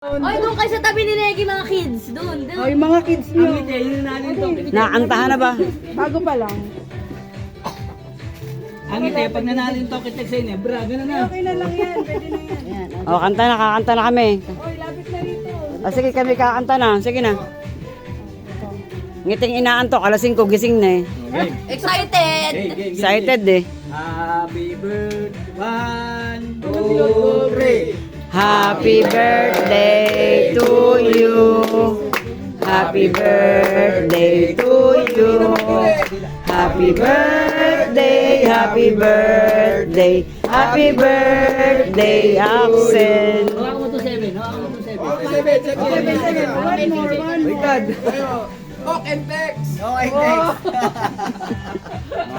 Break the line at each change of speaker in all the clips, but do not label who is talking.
Oy, doon kayo sa tabi ni Reggie, mga kids. Doon.
Oh, yung mga kids nyo.
Nakantahan na ba?
Bago pa lang.
Ang ite, pag nanalo yung token text sa'yo, bra, gano'n na.
Okay na lang yan. Pwede na yan.
O, kakanta na kami.
Oy, lapit na rito.
O, sige kami kakanta na. Sige na. Ngiting inaantok, alas 5, gising na eh.
Okay.
Excited!
Excited eh.
Happy birthday, 1, 2, 3.
Happy birthday to you. Happy birthday to you. Happy birthday, happy birthday, happy birthday, Axel.
Hawakan mo to 7, hawakan mo to 7.
7. One more.
Okay, next.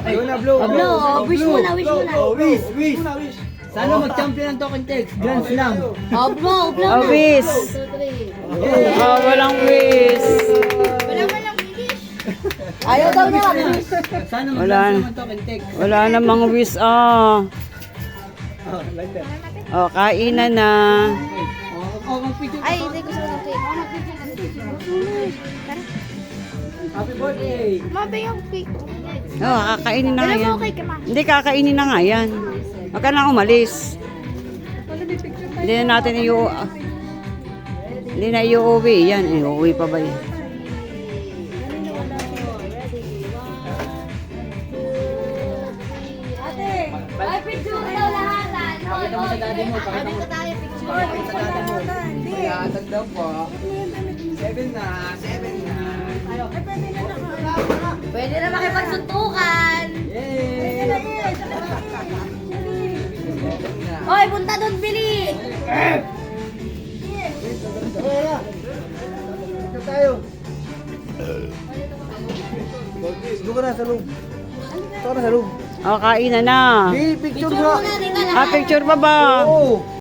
Ayun na, Blue.
No, wish mo na, wish mo na.
Wish. Sana mag-champion ng token text. Grand Slam.
Oh, blow, blow
Oh,
na.
wish.
1, 2, 3.
Oh, walang wish.
Walang wish. Ayaw daw niya mag-wish.
Sana
Wala.
mag-grand slam ang token text.
Wala namang wish, ah.
Oh, like that.
Oh, kainan na.
Oh, mag-picture.
Ay, hindi gusto ko ng cake.
Happy birthday.
Mabe yung cake.
Oh, kakainin na nga
Dala
yan.
mo cake, ma.
Hindi, kakainin na nga yan. Huwag ka na umalis. Hindi na natin Hindi na iuwi yan. Iuwi pa ba yan?
Ay, picture daw lahatan.
Pakita mo sa daddy mo. Pakita mo.
tayo picture.
Pakita sa daddy mo.
Hindi.
Iatag daw po. 7 na.
Pwede na makipagsuntukan.
Yay!
Hoy, punta doon, Billy.
Doon ka na sa loob. Doon ka na sa loob.
Oh, kainan na.
Picture
Picture muna, tingnan na.
Ah, picture pa ba?
Oo.